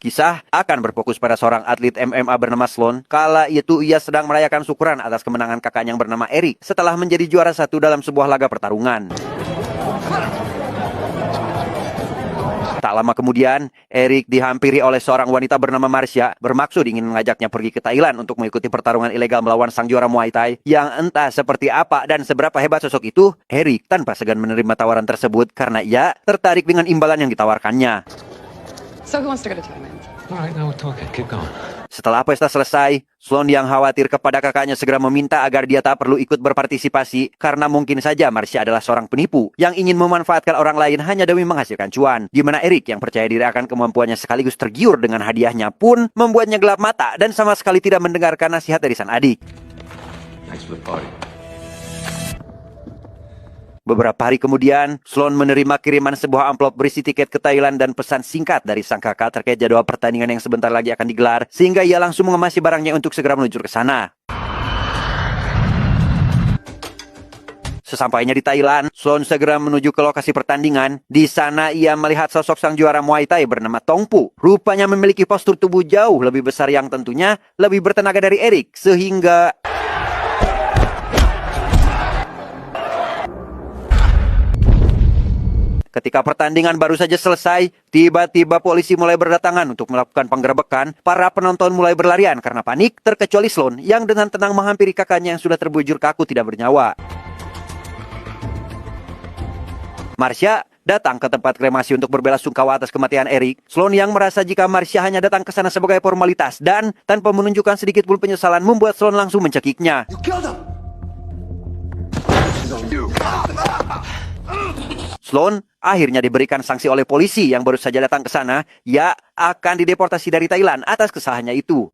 Kisah akan berfokus pada seorang atlet MMA bernama Sloan. Kala itu ia sedang merayakan syukuran atas kemenangan kakaknya yang bernama Eric setelah menjadi juara 1 dalam sebuah laga pertarungan. Tak lama kemudian, Eric dihampiri oleh seorang wanita bernama Marcia bermaksud ingin mengajaknya pergi ke Thailand untuk mengikuti pertarungan ilegal melawan sang juara Muay Thai yang entah seperti apa dan seberapa hebat sosok itu. Eric tanpa segan menerima tawaran tersebut karena ia tertarik dengan imbalan yang ditawarkannya. So who wants to go to Thailand? All right, now we're talking. Keep going. Setelah pesta selesai, Sloan yang khawatir kepada kakaknya segera meminta agar dia tak perlu ikut berpartisipasi karena mungkin saja Marcia adalah seorang penipu yang ingin memanfaatkan orang lain hanya demi menghasilkan cuan. Di mana Eric yang percaya diri akan kemampuannya sekaligus tergiur dengan hadiahnya pun membuatnya gelap mata dan sama sekali tidak mendengarkan nasihat dari sang adik. Thanks for the party. Beberapa hari kemudian, Sloan menerima kiriman sebuah amplop berisi tiket ke Thailand dan pesan singkat dari sang kakak terkait jadwal pertandingan yang sebentar lagi akan digelar, sehingga ia langsung mengemasi barangnya untuk segera meluncur ke sana. Sesampainya di Thailand, Sloan segera menuju ke lokasi pertandingan. Di sana ia melihat sosok sang juara Muay Thai bernama Tongpo. Rupanya memiliki postur tubuh jauh lebih besar yang tentunya lebih bertenaga dari Eric, sehingga ketika pertandingan baru saja selesai, tiba-tiba polisi mulai berdatangan untuk melakukan penggerebekan. Para penonton mulai berlarian karena panik, terkecuali Sloan yang dengan tenang menghampiri kakaknya yang sudah terbujur kaku tidak bernyawa. Marcia datang ke tempat kremasi untuk berbelasungkawa atas kematian Eric. Sloan yang merasa jika Marcia hanya datang ke sana sebagai formalitas dan tanpa menunjukkan sedikit pun penyesalan membuat Sloan langsung mencekiknya. Sloan akhirnya diberikan sanksi oleh polisi yang baru saja datang ke sana. Ia akan dideportasi dari Thailand atas kesalahannya itu.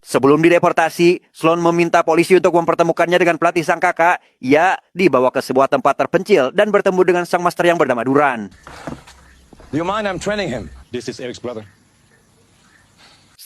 Sebelum dideportasi, Sloan meminta polisi untuk mempertemukannya dengan pelatih sang kakak. Ia dibawa ke sebuah tempat terpencil dan bertemu dengan sang master yang bernama Duran. Do you mind? I'm training him. This is Eric's brother.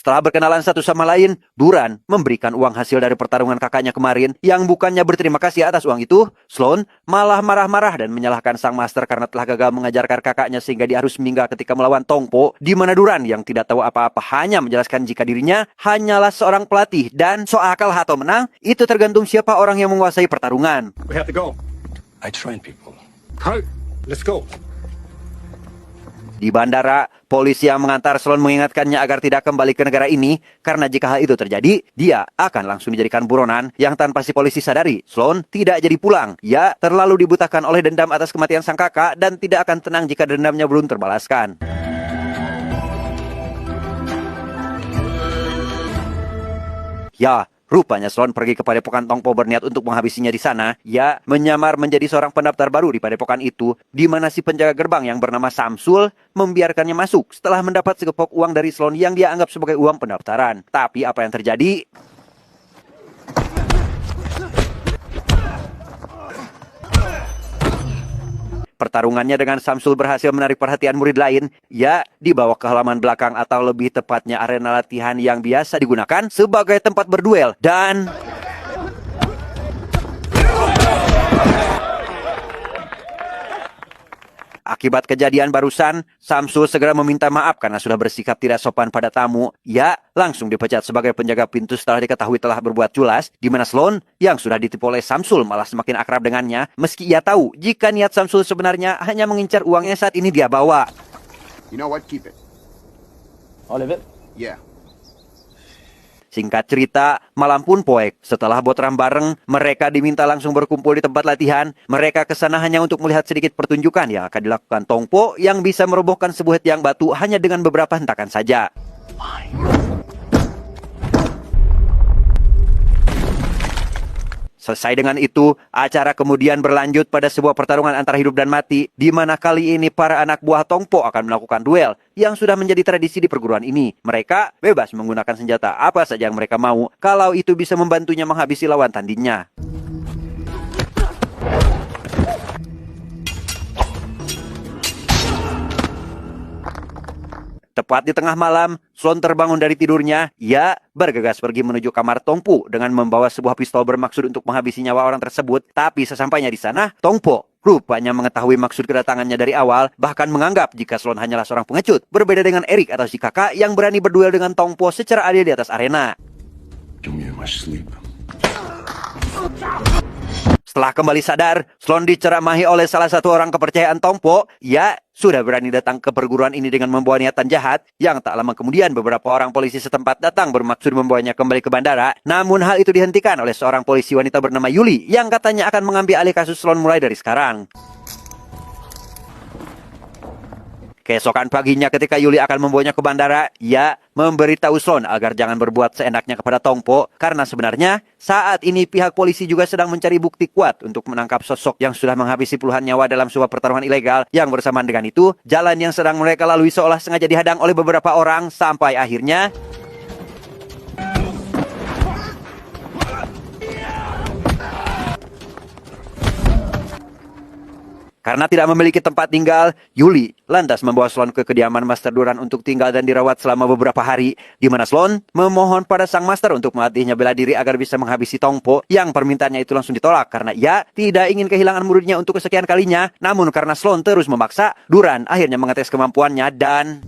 Setelah berkenalan satu sama lain, Duran memberikan uang hasil dari pertarungan kakaknya kemarin yang bukannya berterima kasih atas uang itu. Sloan malah marah-marah dan menyalahkan sang master karena telah gagal mengajarkan kakaknya sehingga dia harus meninggal ketika melawan Tongpo, di mana Duran yang tidak tahu apa-apa hanya menjelaskan jika dirinya hanyalah seorang pelatih dan soal kalah atau menang itu tergantung siapa orang yang menguasai pertarungan. We have to go. I train people. Hi. Let's go. Di bandara, polisi yang mengantar Sloan mengingatkannya agar tidak kembali ke negara ini karena jika hal itu terjadi, dia akan langsung dijadikan buronan yang tanpa si polisi sadari. Sloan tidak jadi pulang. Ia terlalu dibutakan oleh dendam atas kematian sang kakak dan tidak akan tenang jika dendamnya belum terbalaskan. Ya, rupanya Sloan pergi ke padepokan Tongpo berniat untuk menghabisinya di sana. Ia menyamar menjadi seorang pendaftar baru di padepokan itu, di mana si penjaga gerbang yang bernama Samsul membiarkannya masuk setelah mendapat segepok uang dari Sloan yang dia anggap sebagai uang pendaftaran. Tapi apa yang terjadi? Pertarungannya dengan Samsul berhasil menarik perhatian murid lain. Ia dibawa ke halaman belakang atau lebih tepatnya arena latihan yang biasa digunakan sebagai tempat berduel. Dan akibat kejadian barusan, Samsul segera meminta maaf karena sudah bersikap tidak sopan pada tamu. Ia langsung dipecat sebagai penjaga pintu setelah diketahui telah berbuat culas, di mana Sloan yang sudah ditipu oleh Samsul malah semakin akrab dengannya, meski ia tahu jika niat Samsul sebenarnya hanya mengincar uang yang saat ini dia bawa. You know what? Keep it. All of it? Yeah. Singkat cerita, malam pun poek. Setelah botram bareng, mereka diminta langsung berkumpul di tempat latihan. Mereka ke sana hanya untuk melihat sedikit pertunjukan yang akan dilakukan Tongpo yang bisa merobohkan sebuah tiang batu hanya dengan beberapa hentakan saja. Selesai dengan itu, acara kemudian berlanjut pada sebuah pertarungan antara hidup dan mati, di mana kali ini para anak buah Tongpo akan melakukan duel yang sudah menjadi tradisi di perguruan ini. Mereka bebas menggunakan senjata apa saja yang mereka mau, kalau itu bisa membantunya menghabisi lawan tandingnya. Tepat di tengah malam, Sloan terbangun dari tidurnya. Ia bergegas pergi menuju kamar Tongpo dengan membawa sebuah pistol bermaksud untuk menghabisi nyawa orang tersebut. Tapi sesampainya di sana, Tongpo rupanya mengetahui maksud kedatangannya dari awal, bahkan menganggap jika Sloan hanyalah seorang pengecut, berbeda dengan Eric atau si kakak yang berani berduel dengan Tong Po secara adil di atas arena. Kill me in my sleep. Setelah kembali sadar, Sloan diceramahi oleh salah satu orang kepercayaan Tong Po. Ia sudah berani datang ke perguruan ini dengan membawa niatan jahat, yang tak lama kemudian beberapa orang polisi setempat datang bermaksud membawanya kembali ke bandara. Namun hal itu dihentikan oleh seorang polisi wanita bernama Yuli yang katanya akan mengambil alih kasus Sloan mulai dari sekarang. Keesokan paginya ketika Yuli akan membawanya ke bandara, ia memberitahu Sloan agar jangan berbuat seenaknya kepada Tong Po, karena sebenarnya saat ini pihak polisi juga sedang mencari bukti kuat untuk menangkap sosok yang sudah menghabisi puluhan nyawa dalam sebuah pertarungan ilegal, yang bersamaan dengan itu, jalan yang sedang mereka lalui seolah sengaja dihadang oleh beberapa orang sampai akhirnya karena tidak memiliki tempat tinggal, Yuli lantas membawa Sloan ke kediaman Master Duran untuk tinggal dan dirawat selama beberapa hari, di mana Sloan memohon pada sang Master untuk melatihnya bela diri agar bisa menghabisi Tong Po, yang permintaannya itu langsung ditolak karena ia tidak ingin kehilangan muridnya untuk kesekian kalinya. Namun karena Sloan terus memaksa, Duran akhirnya mengetes kemampuannya dan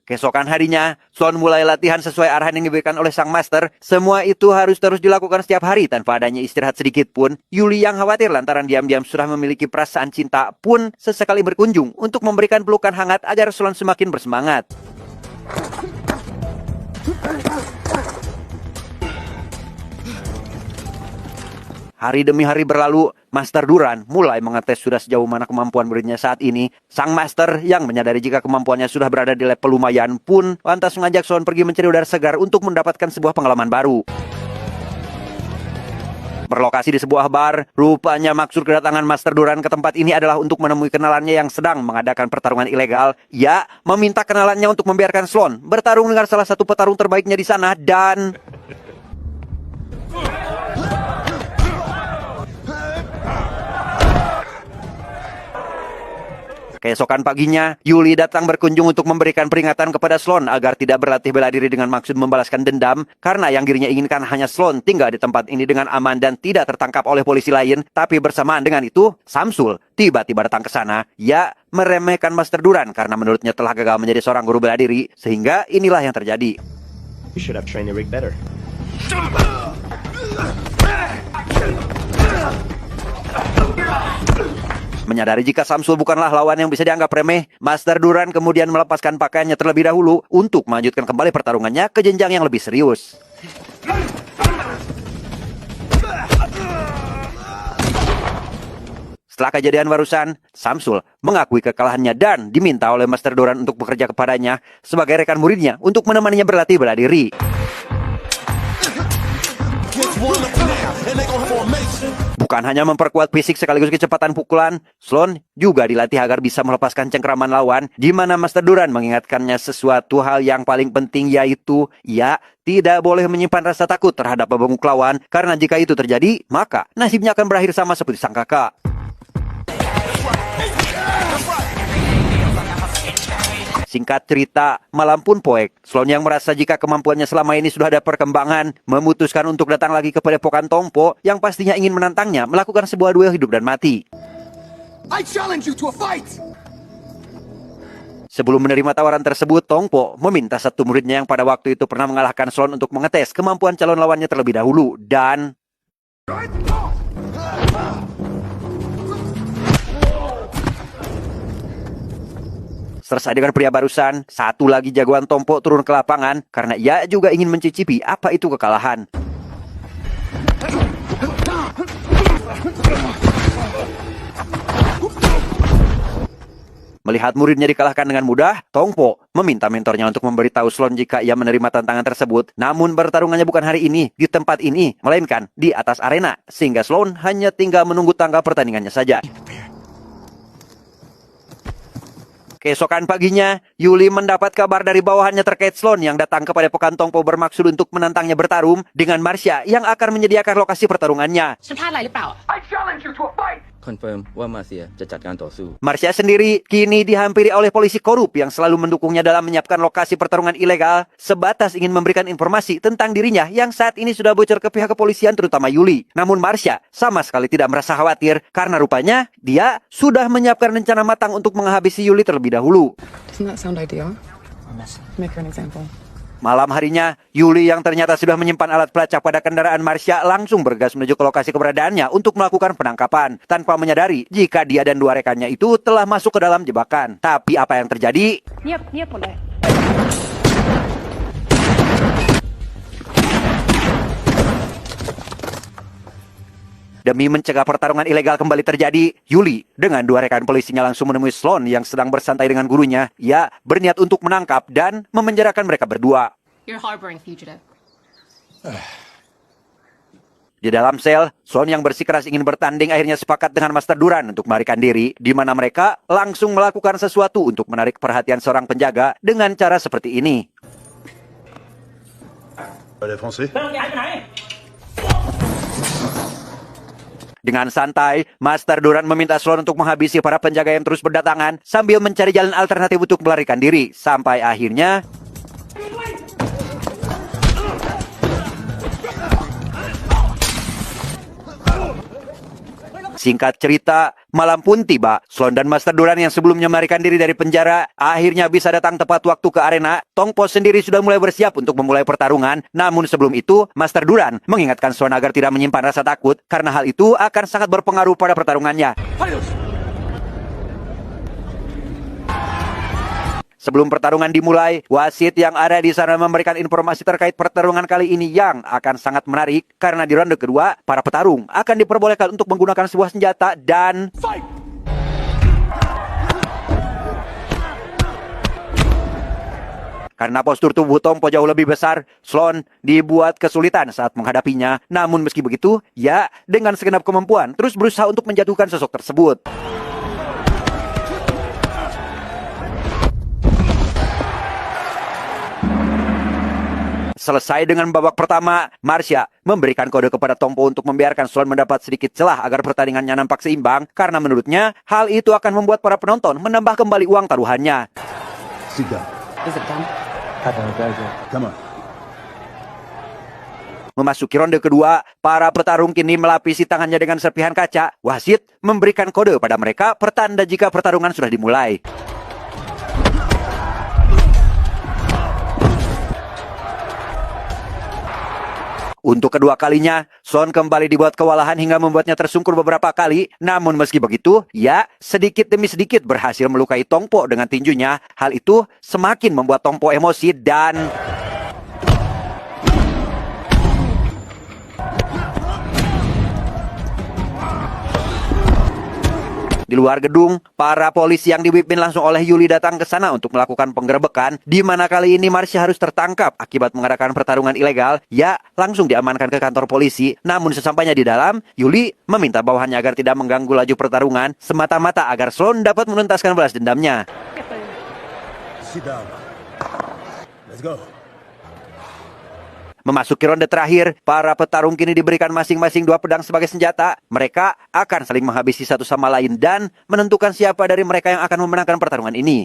keesokan harinya, Sloan mulai latihan sesuai arahan yang diberikan oleh sang master. Semua itu harus terus dilakukan setiap hari tanpa adanya istirahat sedikit pun. Yuli yang khawatir lantaran diam-diam sudah memiliki perasaan cinta pun sesekali berkunjung untuk memberikan pelukan hangat agar Sloan semakin bersemangat. Hari demi hari berlalu, Master Duran mulai mengetes sudah sejauh mana kemampuan muridnya saat ini. Sang Master yang menyadari jika kemampuannya sudah berada di level lumayan pun lantas mengajak Sloan pergi mencari udara segar untuk mendapatkan sebuah pengalaman baru. Berlokasi di sebuah bar, rupanya maksud kedatangan Master Duran ke tempat ini adalah untuk menemui kenalannya yang sedang mengadakan pertarungan ilegal. Ia meminta kenalannya untuk membiarkan Sloan bertarung dengan salah satu petarung terbaiknya di sana dan keesokan paginya, Yuli datang berkunjung untuk memberikan peringatan kepada Sloan agar tidak berlatih bela diri dengan maksud membalaskan dendam, karena yang dirinya inginkan hanya Sloan tinggal di tempat ini dengan aman dan tidak tertangkap oleh polisi lain. Tapi bersamaan dengan itu, Samsul tiba-tiba datang ke sana. Ia meremehkan Master Duran karena menurutnya telah gagal menjadi seorang guru bela diri, sehingga inilah yang terjadi. You should have trained Eric better. Menyadari jika Samsul bukanlah lawan yang bisa dianggap remeh, Master Duran kemudian melepaskan pakaiannya terlebih dahulu untuk melanjutkan kembali pertarungannya ke jenjang yang lebih serius. Setelah kejadian barusan, Samsul mengakui kekalahannya dan diminta oleh Master Duran untuk bekerja kepadanya sebagai rekan muridnya untuk menemaninya berlatih bela diri. Bukan hanya memperkuat fisik sekaligus kecepatan pukulan, Sloan juga dilatih agar bisa melepaskan cengkraman lawan, di mana Master Duran mengingatkannya sesuatu hal yang paling penting, yaitu ia tidak boleh menyimpan rasa takut terhadap pembengkak lawan, karena jika itu terjadi, maka nasibnya akan berakhir sama seperti sang kakak. Singkat cerita, malam pun poek. Sloan yang merasa jika kemampuannya selama ini sudah ada perkembangan, memutuskan untuk datang lagi ke padepokan Tong Po yang pastinya ingin menantangnya melakukan sebuah duel hidup dan mati. I challenge you to a fight! Sebelum menerima tawaran tersebut, Tong Po meminta satu muridnya yang pada waktu itu pernah mengalahkan Sloan untuk mengetes kemampuan calon lawannya terlebih dahulu, dan selesai dengan pria barusan, satu lagi jagoan Tong Po turun ke lapangan karena ia juga ingin mencicipi apa itu kekalahan. Melihat muridnya dikalahkan dengan mudah, Tong Po meminta mentornya untuk memberitahu Sloan jika ia menerima tantangan tersebut. Namun pertarungannya bukan hari ini, di tempat ini, melainkan di atas arena, sehingga Sloan hanya tinggal menunggu tanggal pertandingannya saja. Keesokan paginya, Yuli mendapat kabar dari bawahannya terkait Sloan yang datang kepada Padepokan Tong Po bermaksud untuk menantangnya bertarung dengan Marcia yang akan menyediakan lokasi pertarungannya. I challenge you to a fight! คอนเฟิร์มว่ามาเซียจะจัดการต่อสู้ Marsha sendiri kini dihampiri oleh polisi korup yang selalu mendukungnya dalam menyiapkan lokasi pertarungan ilegal, sebatas ingin memberikan informasi tentang dirinya yang saat ini sudah bocor ke pihak kepolisian terutama Yuli. Namun Marsha sama sekali tidak merasa khawatir karena rupanya dia sudah menyiapkan rencana matang untuk menghabisi Yuli terlebih dahulu. Doesn't that sound ideal? Make her an example. Malam harinya, Yuli yang ternyata sudah menyimpan alat pelacak pada kendaraan Marsha langsung bergas menuju ke lokasi keberadaannya untuk melakukan penangkapan, tanpa menyadari jika dia dan dua rekannya itu telah masuk ke dalam jebakan. Tapi apa yang terjadi? Demi mencegah pertarungan ilegal kembali terjadi, Yuli dengan dua rekan polisinya langsung menemui Sloan yang sedang bersantai dengan gurunya. Ia berniat untuk menangkap dan memenjarakan mereka berdua. You're harboring fugitive. Di dalam sel, Sloan yang bersikeras ingin bertanding akhirnya sepakat dengan Master Duran untuk melarikan diri, di mana mereka langsung melakukan sesuatu untuk menarik perhatian seorang penjaga dengan cara seperti ini. Dengan santai, Master Duran meminta Sloan untuk menghabisi para penjaga yang terus berdatangan sambil mencari jalan alternatif untuk melarikan diri. Sampai akhirnya... Singkat cerita, malam pun tiba. Sloan dan Master Duran yang sebelumnya melarikan diri dari penjara akhirnya bisa datang tepat waktu ke arena. Tongpo sendiri sudah mulai bersiap untuk memulai pertarungan. Namun sebelum itu, Master Duran mengingatkan Sloan agar tidak menyimpan rasa takut karena hal itu akan sangat berpengaruh pada pertarungannya. Sebelum pertarungan dimulai, wasit yang ada di sana memberikan informasi terkait pertarungan kali ini yang akan sangat menarik karena di ronde kedua, para petarung akan diperbolehkan untuk menggunakan sebuah senjata dan... Karena postur tubuh Tongpo jauh lebih besar, Sloan dibuat kesulitan saat menghadapinya. Namun meski begitu, ia dengan segenap kemampuan terus berusaha untuk menjatuhkan sosok tersebut. Selesai dengan babak pertama, Marsha memberikan kode kepada Tongpo untuk membiarkan Sloan mendapat sedikit celah agar pertandingannya nampak seimbang karena menurutnya hal itu akan membuat para penonton menambah kembali uang taruhannya. Sit down. Is it done? Come on. Memasuki ronde kedua, para petarung kini melapisi tangannya dengan serpihan kaca. Wasit memberikan kode pada mereka pertanda jika pertarungan sudah dimulai. Untuk kedua kalinya, Sloan kembali dibuat kewalahan hingga membuatnya tersungkur beberapa kali. Namun meski begitu, ia sedikit demi sedikit berhasil melukai Tongpo dengan tinjunya. Hal itu semakin membuat Tongpo emosi dan... Di luar gedung, para polisi yang dipimpin langsung oleh Yuli datang ke sana untuk melakukan penggerebekan, di mana kali ini Marsha harus tertangkap akibat mengadakan pertarungan ilegal. Ia langsung diamankan ke kantor polisi. Namun sesampainya di dalam, Yuli meminta bawahannya agar tidak mengganggu laju pertarungan, semata-mata agar Sloan dapat menuntaskan balas dendamnya. Sit down. Let's go. Memasuki ronde terakhir, para petarung kini diberikan masing-masing 2 pedang sebagai senjata. Mereka akan saling menghabisi satu sama lain dan menentukan siapa dari mereka yang akan memenangkan pertarungan ini.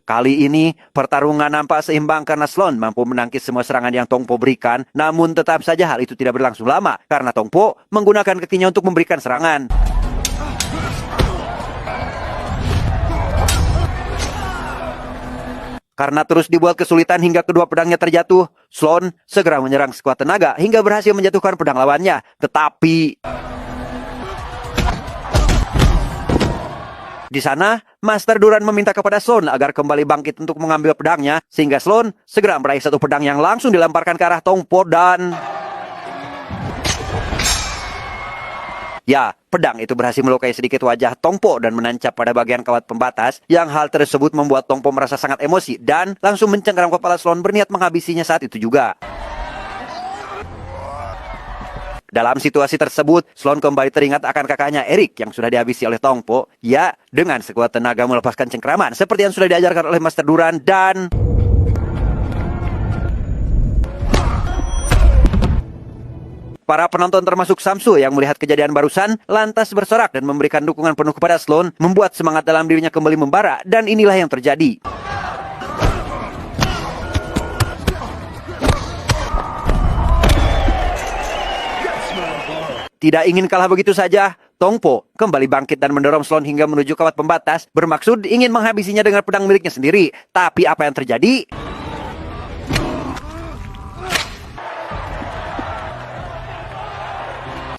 Kali ini, pertarungan nampak seimbang karena Sloan mampu menangkis semua serangan yang Tongpo berikan. Namun tetap saja hal itu tidak berlangsung lama karena Tongpo menggunakan kakinya untuk memberikan serangan. Karena terus dibuat kesulitan hingga kedua pedangnya terjatuh, Sloan segera menyerang sekuat tenaga hingga berhasil menjatuhkan pedang lawannya. Tetapi... Di sana, Master Duran meminta kepada Sloan agar kembali bangkit untuk mengambil pedangnya, sehingga Sloan segera meraih satu pedang yang langsung dilemparkan ke arah Tongpo dan... Ya, pedang itu berhasil melukai sedikit wajah Tongpo dan menancap pada bagian kawat pembatas, yang hal tersebut membuat Tongpo merasa sangat emosi dan langsung mencengkeram kepala Sloan berniat menghabisinya saat itu juga. Dalam situasi tersebut, Sloan kembali teringat akan kakaknya Eric yang sudah dihabisi oleh Tongpo. Ya, dengan sekuat tenaga melepaskan cengkeraman seperti yang sudah diajarkan oleh Master Duran dan... Para penonton termasuk Samsu yang melihat kejadian barusan lantas bersorak dan memberikan dukungan penuh kepada Sloan, membuat semangat dalam dirinya kembali membara, dan inilah yang terjadi. Tidak ingin kalah begitu saja, Tongpo kembali bangkit dan mendorong Sloan hingga menuju kawat pembatas, bermaksud ingin menghabisinya dengan pedang miliknya sendiri. Tapi apa yang terjadi?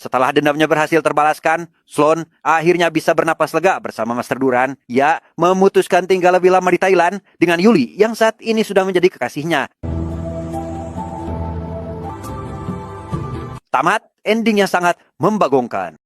Setelah dendamnya berhasil terbalaskan, Sloan akhirnya bisa bernapas lega bersama Master Duran. Ia memutuskan tinggal lebih lama di Thailand dengan Yuli yang saat ini sudah menjadi kekasihnya. Tamat, endingnya sangat membagongkan.